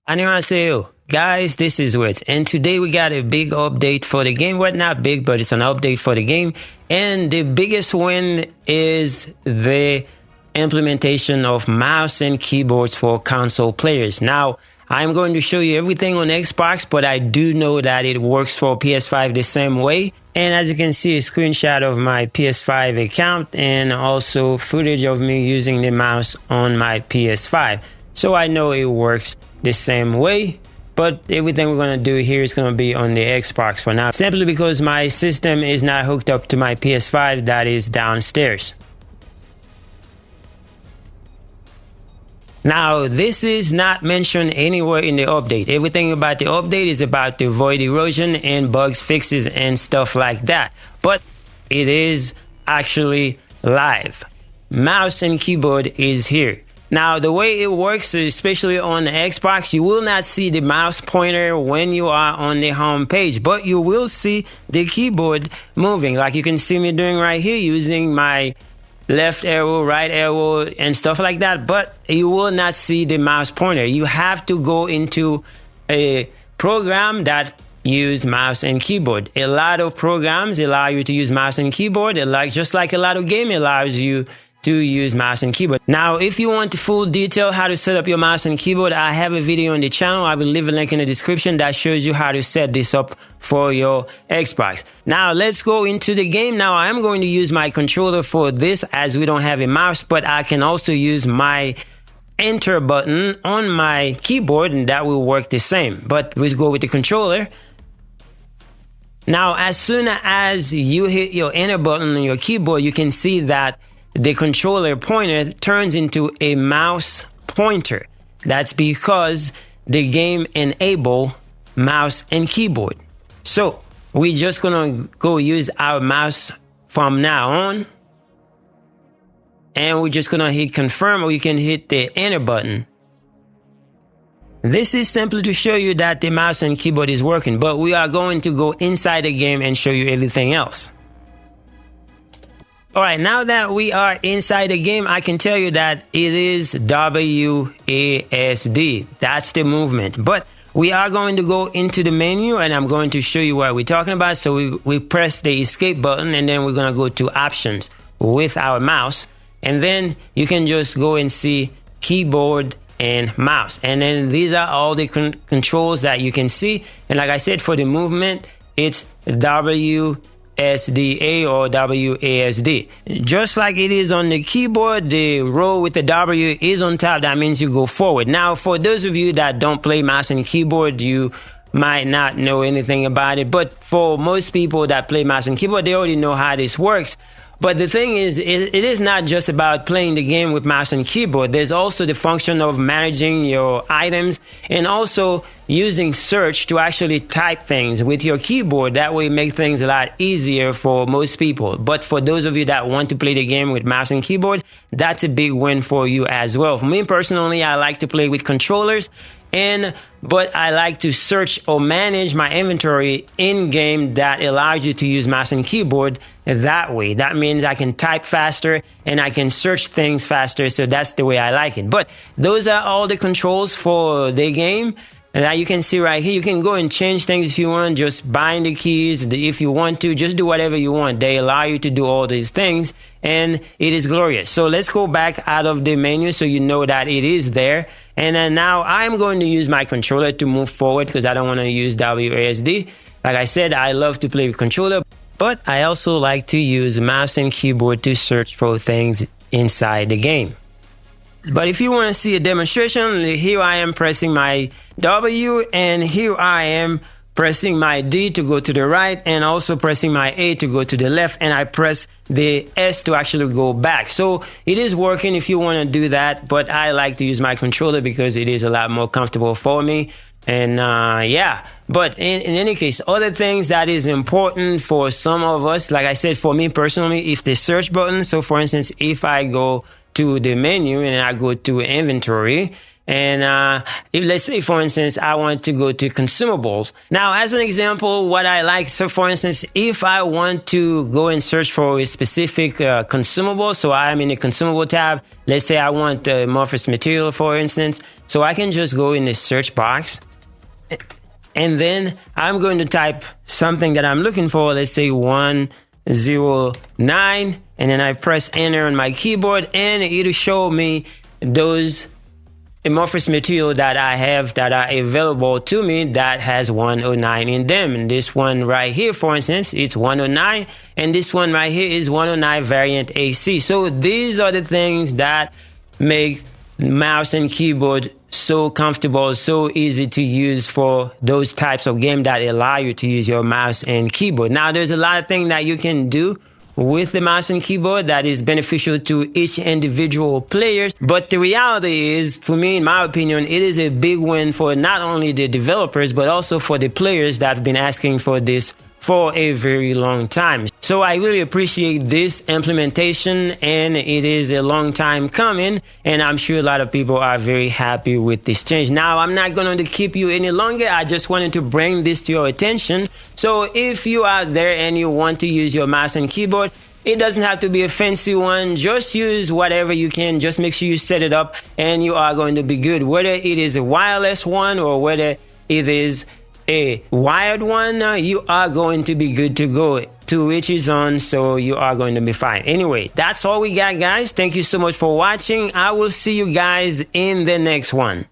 Annyeonghaseyo. Guys, this is Wit, and today we got a big update for the game. Well, not big, but it's an update for the game. And the biggest win is the implementation of mouse and keyboards for console players. Now, I'm going to show you everything on Xbox, but I do know that it works for PS5 the same way. And as you can see, a screenshot of my PS5 account and also footage of me using the mouse on my PS5. So I know it works the same way. But everything we're going to do here is going to be on the Xbox for now, simply because my system is not hooked up to my PS5 that is downstairs. Now, this is not mentioned anywhere in the update. Everything about the update is about the void erosion and bugs fixes and stuff like that. But it is actually live. Mouse and keyboard is here. Now, the way it works, especially on the Xbox, you will not see the mouse pointer when you are on the home page, but you will see the keyboard moving, like you can see me doing right here, using my left arrow, right arrow, and stuff like that, but you will not see the mouse pointer. You have to go into a program that use mouse and keyboard. A lot of programs allow you to use mouse and keyboard, just like a lot of game allows you to use mouse and keyboard. Now, if you want the full detail how to set up your mouse and keyboard, I have a video on the channel. I will leave a link in the description that shows you how to set this up for your Xbox. Now, let's go into the game. Now, I'm going to use my controller for this as we don't have a mouse, but I can also use my enter button on my keyboard and that will work the same. But let's go with the controller. Now, as soon as you hit your enter button on your keyboard, you can see that the controller pointer turns into a mouse pointer. That's because the game enable mouse and keyboard. So we're just gonna go use our mouse from now on. And we're just gonna hit confirm, or you can hit the enter button. This is simply to show you that the mouse and keyboard is working, but we are going to go inside the game and show you everything else. Alright, now that we are inside the game, I can tell you that it is WASD. That's the movement. But we are going to go into the menu and I'm going to show you what we're talking about. So we press the escape button and then we're going to go to options with our mouse. And then you can just go and see keyboard and mouse. And then these are all the controls that you can see. And like I said, for the movement, it's WSDA or WASD. Just like it is on the keyboard, the row with the W is on top. That means you go forward. Now, for those of you that don't play mouse and keyboard, you might not know anything about it. But for most people that play mouse and keyboard, they already know how this works. But the thing is, it is not just about playing the game with mouse and keyboard. There's also the function of managing your items and also using search to actually type things with your keyboard. That way make things a lot easier for most people. But for those of you that want to play the game with mouse and keyboard, that's a big win for you as well. For me personally, I like to play with controllers. But I like to search or manage my inventory in game that allows you to use mouse and keyboard that way. That means I can type faster and I can search things faster. So that's the way I like it. But those are all the controls for the game that you can see right here. You can go and change things if you want, just bind the keys. If you want to, just do whatever you want. They allow you to do all these things and it is glorious. So let's go back out of the menu so you know that it is there. And then now I'm going to use my controller to move forward because I don't want to use WASD. Like I said, I love to play with controller, but I also like to use mouse and keyboard to search for things inside the game. But if you want to see a demonstration, here I am pressing my W and here I am pressing my D to go to the right and also pressing my A to go to the left, and I press the S to actually go back. So it is working if you want to do that, but I like to use my controller because it is a lot more comfortable for me. And yeah, but in any case, other things that is important for some of us, like I said, for me personally, if the search button, so for instance, if I go to the menu and I go to inventory And if, let's say, for instance, I want to go to consumables. Now, as an example, what I like, so for instance, if I want to go and search for a specific consumable, so I'm in the consumable tab, let's say I want amorphous material, for instance, so I can just go in the search box, and then I'm going to type something that I'm looking for, let's say 109, and then I press enter on my keyboard, and it'll show me those amorphous material that I have that are available to me that has 109 in them. And this one right here, for instance, it's 109, and this one right here is 109 variant AC. So these are the things that make mouse and keyboard so comfortable, so easy to use for those types of games that allow you to use your mouse and keyboard. Now, there's a lot of things that you can do with the mouse and keyboard that is beneficial to each individual player. But the reality is, for me, in my opinion, it is a big win for not only the developers, but also for the players that have been asking for this for a very long time. So I really appreciate this implementation, and it is a long time coming, and I'm sure a lot of people are very happy with this change. Now, I'm not going to keep you any longer. I just wanted to bring this to your attention. So if you are there and you want to use your mouse and keyboard, it doesn't have to be a fancy one. Just use whatever you can. Just make sure you set it up and you are going to be good. Whether it is a wireless one or whether it is a wired one, you are going to be good to go. To which is on, so you are going to be fine. Anyway, that's all we got, guys. Thank you so much for watching. I will see you guys in the next one.